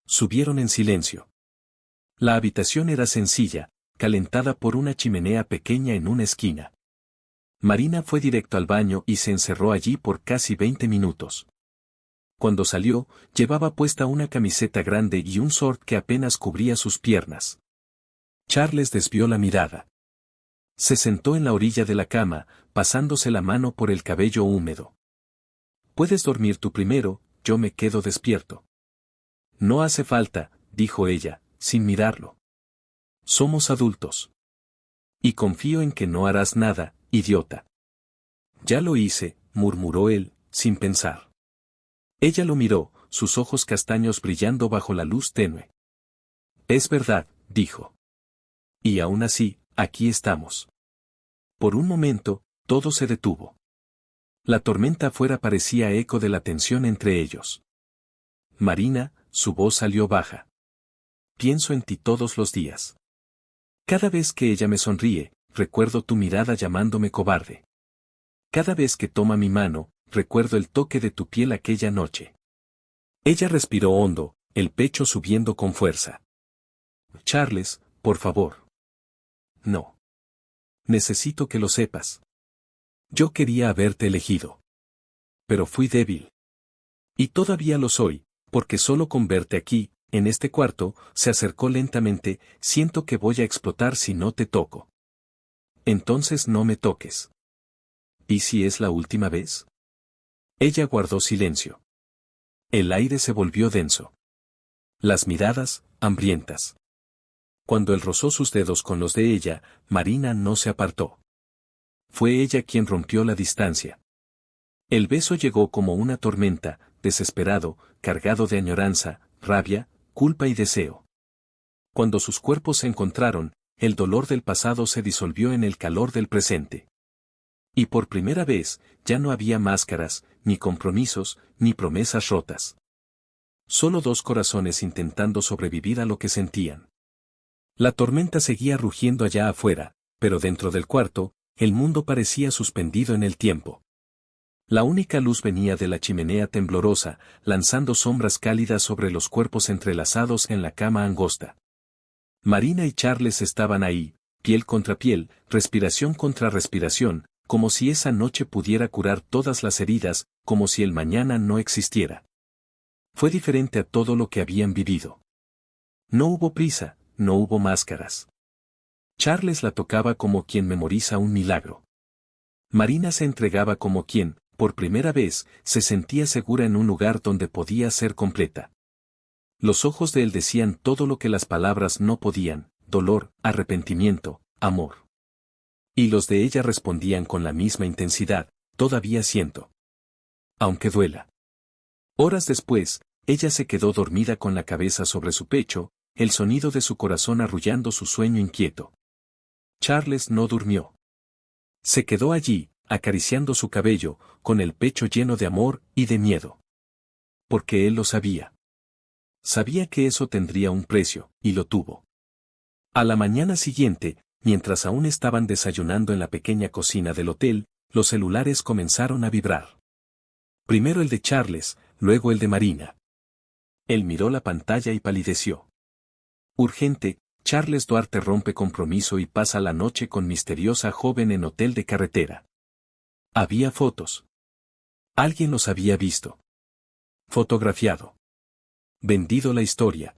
Subieron en silencio. La habitación era sencilla, calentada por una chimenea pequeña en una esquina. Marina fue directo al baño y se encerró allí por casi 20 minutos. Cuando salió, llevaba puesta una camiseta grande y un short que apenas cubría sus piernas. Charles desvió la mirada. Se sentó en la orilla de la cama, pasándose la mano por el cabello húmedo. Puedes dormir tú primero, yo me quedo despierto. No hace falta, dijo ella, sin mirarlo. Somos adultos. Y confío en que no harás nada, idiota. Ya lo hice, murmuró él, sin pensar. Ella lo miró, sus ojos castaños brillando bajo la luz tenue. Es verdad, dijo. Y aún así, aquí estamos. Por un momento, todo se detuvo. La tormenta afuera parecía eco de la tensión entre ellos. Marina, su voz salió baja. Pienso en ti todos los días. Cada vez que ella me sonríe, recuerdo tu mirada llamándome cobarde. Cada vez que toma mi mano, recuerdo el toque de tu piel aquella noche. Ella respiró hondo, el pecho subiendo con fuerza. Charles, por favor. No. Necesito que lo sepas. Yo quería haberte elegido. Pero fui débil. Y todavía lo soy, porque solo con verte aquí, en este cuarto, se acercó lentamente, siento que voy a explotar si no te toco. Entonces no me toques. ¿Y si es la última vez? Ella guardó silencio. El aire se volvió denso. Las miradas, hambrientas. Cuando él rozó sus dedos con los de ella, Marina no se apartó. Fue ella quien rompió la distancia. El beso llegó como una tormenta, desesperado, cargado de añoranza, rabia, culpa y deseo. Cuando sus cuerpos se encontraron, el dolor del pasado se disolvió en el calor del presente. Y por primera vez, ya no había máscaras, ni compromisos, ni promesas rotas. Solo dos corazones intentando sobrevivir a lo que sentían. La tormenta seguía rugiendo allá afuera, pero dentro del cuarto, el mundo parecía suspendido en el tiempo. La única luz venía de la chimenea temblorosa, lanzando sombras cálidas sobre los cuerpos entrelazados en la cama angosta. Marina y Charles estaban ahí, piel contra piel, respiración contra respiración, como si esa noche pudiera curar todas las heridas, como si el mañana no existiera. Fue diferente a todo lo que habían vivido. No hubo prisa, no hubo máscaras. Charles la tocaba como quien memoriza un milagro. Marina se entregaba como quien, por primera vez, se sentía segura en un lugar donde podía ser completa. Los ojos de él decían todo lo que las palabras no podían: dolor, arrepentimiento, amor. Y los de ella respondían con la misma intensidad: todavía siento. Aunque duela. Horas después, ella se quedó dormida con la cabeza sobre su pecho, el sonido de su corazón arrullando su sueño inquieto. Charles no durmió. Se quedó allí, acariciando su cabello, con el pecho lleno de amor y de miedo. Porque él lo sabía. Sabía que eso tendría un precio, y lo tuvo. A la mañana siguiente, mientras aún estaban desayunando en la pequeña cocina del hotel, los celulares comenzaron a vibrar. Primero el de Charles, luego el de Marina. Él miró la pantalla y palideció. Urgente, Charles Duarte rompe compromiso y pasa la noche con misteriosa joven en hotel de carretera. Había fotos. Alguien los había visto. Fotografiado. Vendido la historia.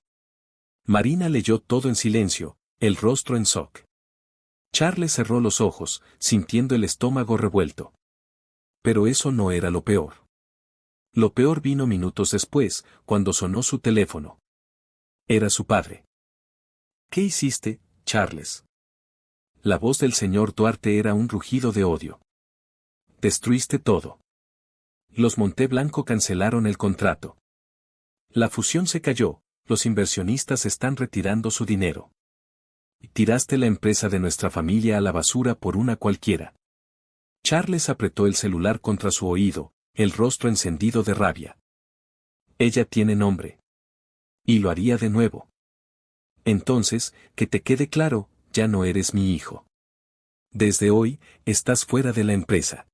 Marina leyó todo en silencio, el rostro en shock. Charles cerró los ojos, sintiendo el estómago revuelto. Pero eso no era lo peor. Lo peor vino minutos después, cuando sonó su teléfono. Era su padre. ¿Qué hiciste, Charles? La voz del señor Duarte era un rugido de odio. Destruiste todo. Los Monteblanco cancelaron el contrato. La fusión se cayó, los inversionistas están retirando su dinero. Tiraste la empresa de nuestra familia a la basura por una cualquiera. Charles apretó el celular contra su oído, el rostro encendido de rabia. Ella tiene nombre. Y lo haría de nuevo. Entonces, que te quede claro, ya no eres mi hijo. Desde hoy, estás fuera de la empresa.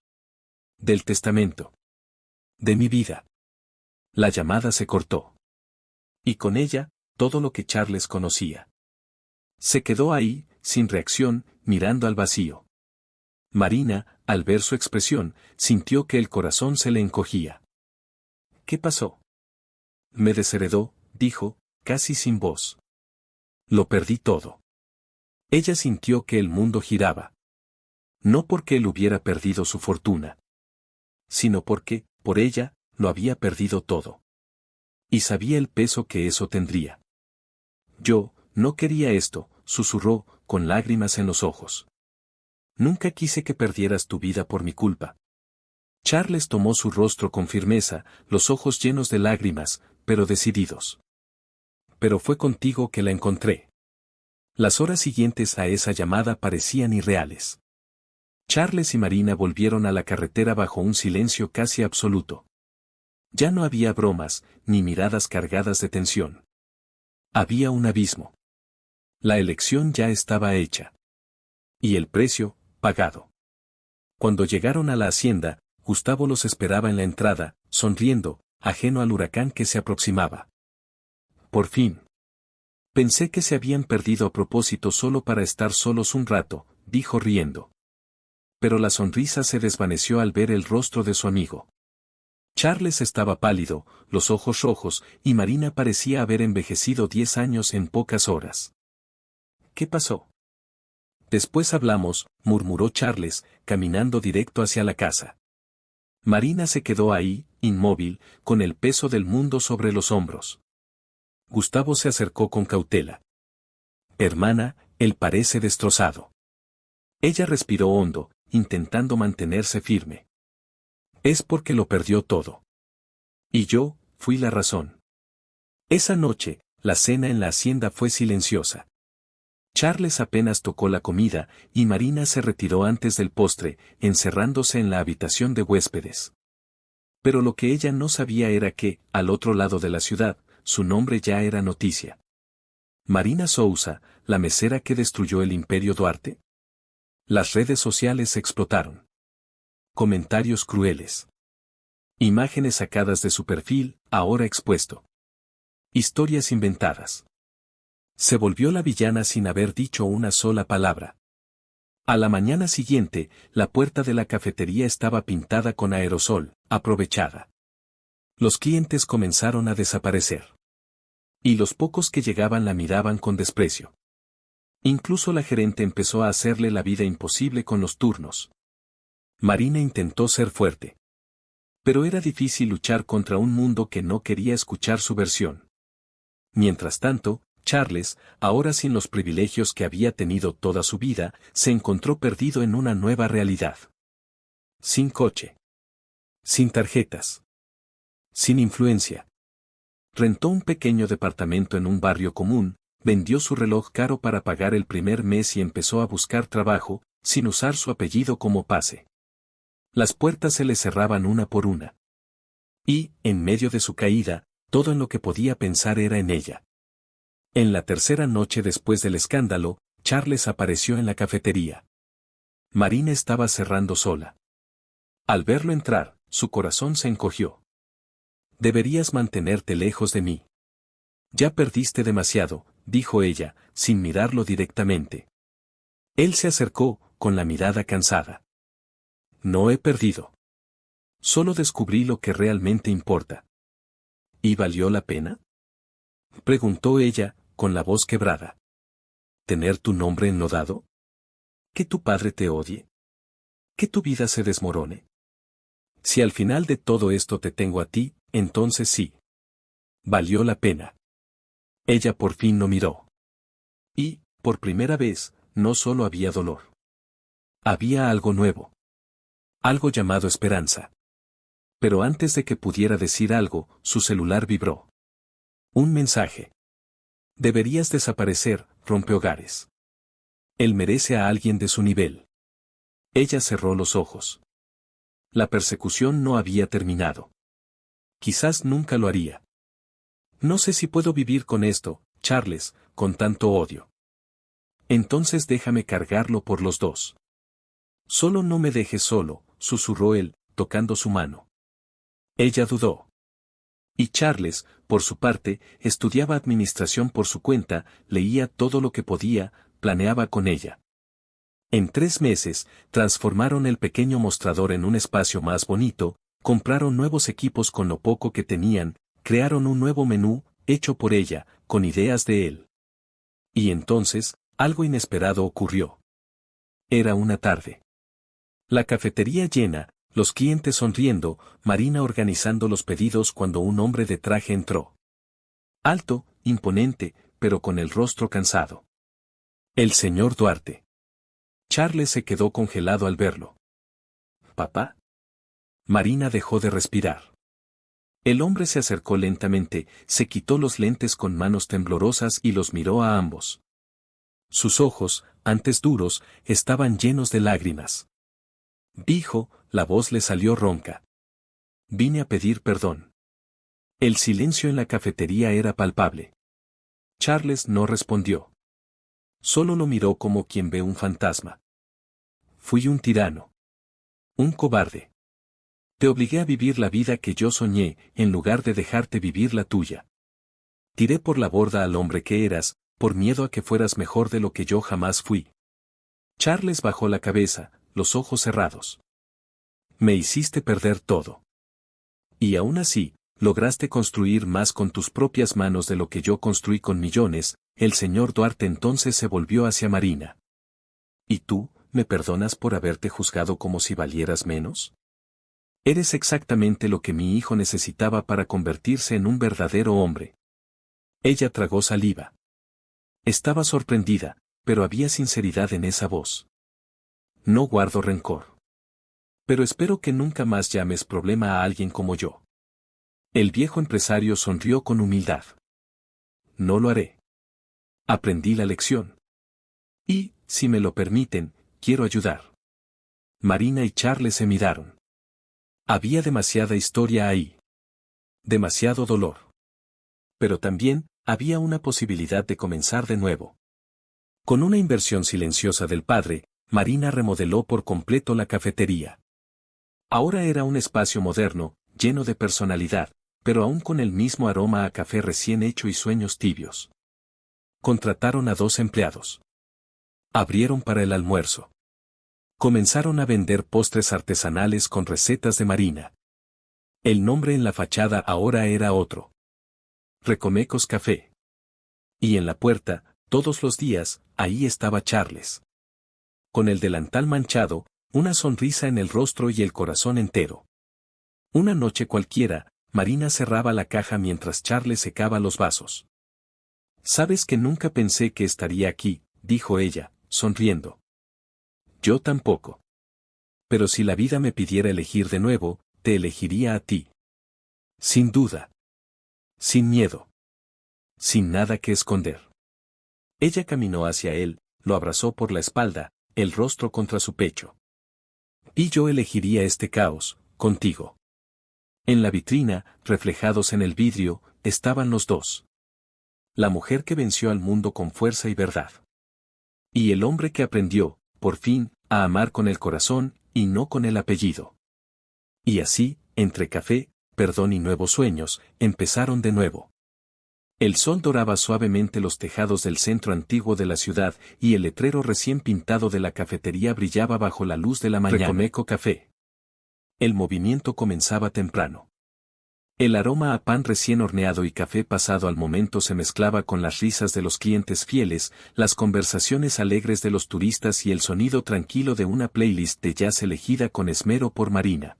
Del testamento. De mi vida. La llamada se cortó. Y con ella, todo lo que Charles conocía. Se quedó ahí, sin reacción, mirando al vacío. Marina, al ver su expresión, sintió que el corazón se le encogía. ¿Qué pasó? Me desheredó, dijo, casi sin voz. Lo perdí todo. Ella sintió que el mundo giraba. No porque él hubiera perdido su fortuna, sino porque, por ella, lo había perdido todo. Y sabía el peso que eso tendría. Yo, no quería esto, susurró, con lágrimas en los ojos. Nunca quise que perdieras tu vida por mi culpa. Charles tomó su rostro con firmeza, los ojos llenos de lágrimas, pero decididos. Pero fue contigo que la encontré. Las horas siguientes a esa llamada parecían irreales. Charles y Marina volvieron a la carretera bajo un silencio casi absoluto. Ya no había bromas, ni miradas cargadas de tensión. Había un abismo. La elección ya estaba hecha. Y el precio, pagado. Cuando llegaron a la hacienda, Gustavo los esperaba en la entrada, sonriendo, ajeno al huracán que se aproximaba. Por fin. Pensé que se habían perdido a propósito solo para estar solos un rato, dijo riendo. Pero la sonrisa se desvaneció al ver el rostro de su amigo. Charles estaba pálido, los ojos rojos, y Marina parecía haber envejecido 10 años en pocas horas. ¿Qué pasó? Después hablamos, murmuró Charles, caminando directo hacia la casa. Marina se quedó ahí, inmóvil, con el peso del mundo sobre los hombros. Gustavo se acercó con cautela. Hermana, él parece destrozado. Ella respiró hondo, intentando mantenerse firme. Es porque lo perdió todo. Y yo, fui la razón. Esa noche, la cena en la hacienda fue silenciosa. Charles apenas tocó la comida, y Marina se retiró antes del postre, encerrándose en la habitación de huéspedes. Pero lo que ella no sabía era que, al otro lado de la ciudad, su nombre ya era noticia. Marina Sousa, la mesera que destruyó el Imperio Duarte. Las redes sociales explotaron. Comentarios crueles. Imágenes sacadas de su perfil, ahora expuesto. Historias inventadas. Se volvió la villana sin haber dicho una sola palabra. A la mañana siguiente, la puerta de la cafetería estaba pintada con aerosol, aprovechada. Los clientes comenzaron a desaparecer. Y los pocos que llegaban la miraban con desprecio. Incluso la gerente empezó a hacerle la vida imposible con los turnos. Marina intentó ser fuerte. Pero era difícil luchar contra un mundo que no quería escuchar su versión. Mientras tanto, Charles, ahora sin los privilegios que había tenido toda su vida, se encontró perdido en una nueva realidad. Sin coche. Sin tarjetas. Sin influencia. Rentó un pequeño departamento en un barrio común, vendió su reloj caro para pagar el primer mes y empezó a buscar trabajo, sin usar su apellido como pase. Las puertas se le cerraban una por una. Y, en medio de su caída, todo en lo que podía pensar era en ella. En la tercera noche después del escándalo, Charles apareció en la cafetería. Marina estaba cerrando sola. Al verlo entrar, su corazón se encogió. Deberías mantenerte lejos de mí. Ya perdiste demasiado, dijo ella, sin mirarlo directamente. Él se acercó, con la mirada cansada. No he perdido. Solo descubrí lo que realmente importa. ¿Y valió la pena? Preguntó ella, con la voz quebrada. ¿Tener tu nombre enlodado? ¿Que tu padre te odie? ¿Que tu vida se desmorone? Si al final de todo esto te tengo a ti, entonces sí. Valió la pena. Ella por fin lo miró. Y, por primera vez, no solo había dolor. Había algo nuevo. Algo llamado esperanza. Pero antes de que pudiera decir algo, su celular vibró. Un mensaje. Deberías desaparecer, rompehogares. Él merece a alguien de su nivel. Ella cerró los ojos. La persecución no había terminado. Quizás nunca lo haría. No sé si puedo vivir con esto, Charles, con tanto odio. Entonces déjame cargarlo por los dos. Solo no me dejes solo, susurró él, tocando su mano. Ella dudó. Y Charles, por su parte, estudiaba administración por su cuenta, leía todo lo que podía, planeaba con ella. En 3 meses, transformaron el pequeño mostrador en un espacio más bonito, compraron nuevos equipos con lo poco que tenían, crearon un nuevo menú, hecho por ella, con ideas de él. Y entonces, algo inesperado ocurrió. Era una tarde. La cafetería llena, los clientes sonriendo, Marina organizando los pedidos cuando un hombre de traje entró. Alto, imponente, pero con el rostro cansado. El señor Duarte. Charles se quedó congelado al verlo. ¿Papá? Marina dejó de respirar. El hombre se acercó lentamente, se quitó los lentes con manos temblorosas y los miró a ambos. Sus ojos, antes duros, estaban llenos de lágrimas. Dijo, la voz le salió ronca. Vine a pedir perdón. El silencio en la cafetería era palpable. Charles no respondió. Solo lo miró como quien ve un fantasma. Fui un tirano. Un cobarde. Te obligué a vivir la vida que yo soñé, en lugar de dejarte vivir la tuya. Tiré por la borda al hombre que eras, por miedo a que fueras mejor de lo que yo jamás fui. Charles bajó la cabeza, los ojos cerrados. Me hiciste perder todo. Y aún así, lograste construir más con tus propias manos de lo que yo construí con millones. El señor Duarte entonces se volvió hacia Marina. ¿Y tú, me perdonas por haberte juzgado como si valieras menos? Eres exactamente lo que mi hijo necesitaba para convertirse en un verdadero hombre. Ella tragó saliva. Estaba sorprendida, pero había sinceridad en esa voz. No guardo rencor. Pero espero que nunca más llames problema a alguien como yo. El viejo empresario sonrió con humildad. No lo haré. Aprendí la lección. Y, si me lo permiten, quiero ayudar. Marina y Charles se miraron. Había demasiada historia ahí. Demasiado dolor. Pero también, había una posibilidad de comenzar de nuevo. Con una inversión silenciosa del padre, Marina remodeló por completo la cafetería. Ahora era un espacio moderno, lleno de personalidad, pero aún con el mismo aroma a café recién hecho y sueños tibios. Contrataron a 2 empleados. Abrieron para el almuerzo. Comenzaron a vender postres artesanales con recetas de Marina. El nombre en la fachada ahora era otro. Recomecos Café. Y en la puerta, todos los días, ahí estaba Charles. Con el delantal manchado, una sonrisa en el rostro y el corazón entero. Una noche cualquiera, Marina cerraba la caja mientras Charles secaba los vasos. Sabes que nunca pensé que estaría aquí, dijo ella, sonriendo. Yo tampoco. Pero si la vida me pidiera elegir de nuevo, te elegiría a ti. Sin duda. Sin miedo. Sin nada que esconder. Ella caminó hacia él, lo abrazó por la espalda, el rostro contra su pecho. Y yo elegiría este caos, contigo. En la vitrina, reflejados en el vidrio, estaban los dos. La mujer que venció al mundo con fuerza y verdad. Y el hombre que aprendió, por fin, a amar con el corazón, y no con el apellido. Y así, entre café, perdón y nuevos sueños, empezaron de nuevo. El sol doraba suavemente los tejados del centro antiguo de la ciudad, y el letrero recién pintado de la cafetería brillaba bajo la luz de la mañana. Recomeco Café. El movimiento comenzaba temprano. El aroma a pan recién horneado y café pasado al momento se mezclaba con las risas de los clientes fieles, las conversaciones alegres de los turistas y el sonido tranquilo de una playlist de jazz elegida con esmero por Marina.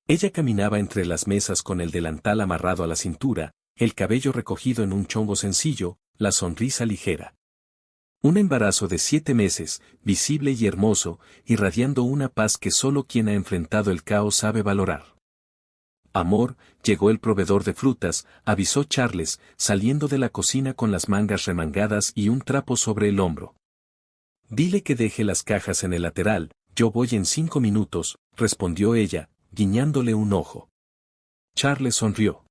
Ella caminaba entre las mesas con el delantal amarrado a la cintura, el cabello recogido en un chongo sencillo, la sonrisa ligera. Un embarazo de 7 meses, visible y hermoso, irradiando una paz que solo quien ha enfrentado el caos sabe valorar. Amor, llegó el proveedor de frutas, avisó Charles, saliendo de la cocina con las mangas remangadas y un trapo sobre el hombro. Dile que deje las cajas en el lateral, yo voy en 5 minutos, respondió ella, guiñándole un ojo. Charles sonrió.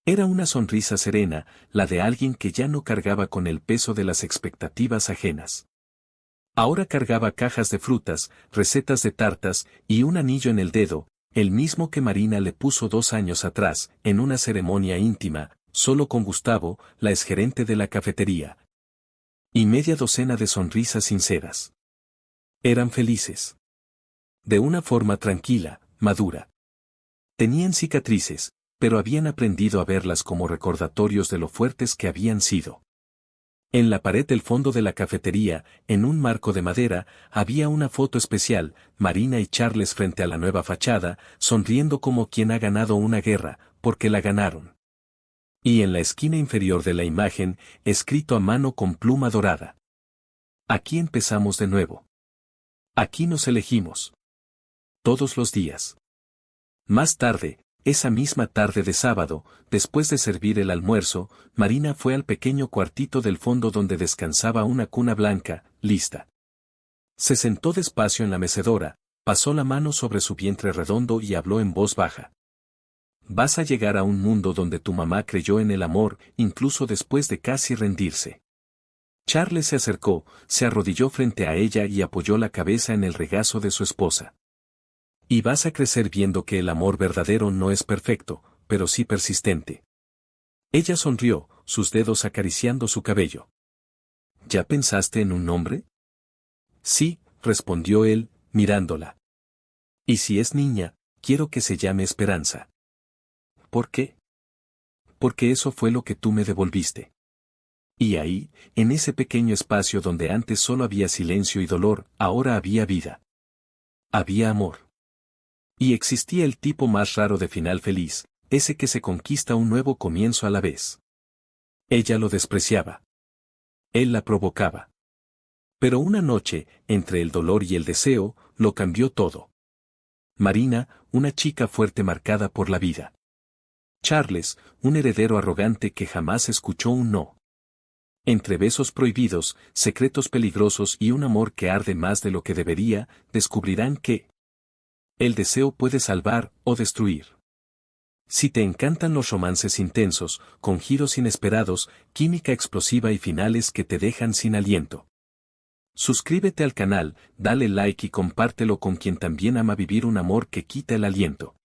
Era una sonrisa serena, la de alguien que ya no cargaba con el peso de las expectativas ajenas. Ahora cargaba cajas de frutas, recetas de tartas, y un anillo en el dedo, el mismo que Marina le puso 2 años atrás, en una ceremonia íntima, solo con Gustavo, la exgerente de la cafetería. Y media docena de sonrisas sinceras. Eran felices. De una forma tranquila, madura. Tenían cicatrices, pero habían aprendido a verlas como recordatorios de lo fuertes que habían sido. En la pared del fondo de la cafetería, en un marco de madera, había una foto especial, Marina y Charles frente a la nueva fachada, sonriendo como quien ha ganado una guerra, porque la ganaron. Y en la esquina inferior de la imagen, escrito a mano con pluma dorada. Aquí empezamos de nuevo. Aquí nos elegimos. Todos los días. Más tarde, esa misma tarde de sábado, después de servir el almuerzo, Marina fue al pequeño cuartito del fondo donde descansaba una cuna blanca, lista. Se sentó despacio en la mecedora, pasó la mano sobre su vientre redondo y habló en voz baja. Vas a llegar a un mundo donde tu mamá creyó en el amor, incluso después de casi rendirse. Charles se acercó, se arrodilló frente a ella y apoyó la cabeza en el regazo de su esposa. Y vas a crecer viendo que el amor verdadero no es perfecto, pero sí persistente. Ella sonrió, sus dedos acariciando su cabello. ¿Ya pensaste en un nombre? Sí, respondió él, mirándola. Y si es niña, quiero que se llame Esperanza. ¿Por qué? Porque eso fue lo que tú me devolviste. Y ahí, en ese pequeño espacio donde antes solo había silencio y dolor, ahora había vida. Había amor. Y existía el tipo más raro de final feliz, ese que se conquista un nuevo comienzo a la vez. Ella lo despreciaba. Él la provocaba. Pero una noche, entre el dolor y el deseo, lo cambió todo. Marina, una chica fuerte marcada por la vida. Charles, un heredero arrogante que jamás escuchó un no. Entre besos prohibidos, secretos peligrosos y un amor que arde más de lo que debería, descubrirán que el deseo puede salvar o destruir. Si te encantan los romances intensos, con giros inesperados, química explosiva y finales que te dejan sin aliento. Suscríbete al canal, dale like y compártelo con quien también ama vivir un amor que quita el aliento.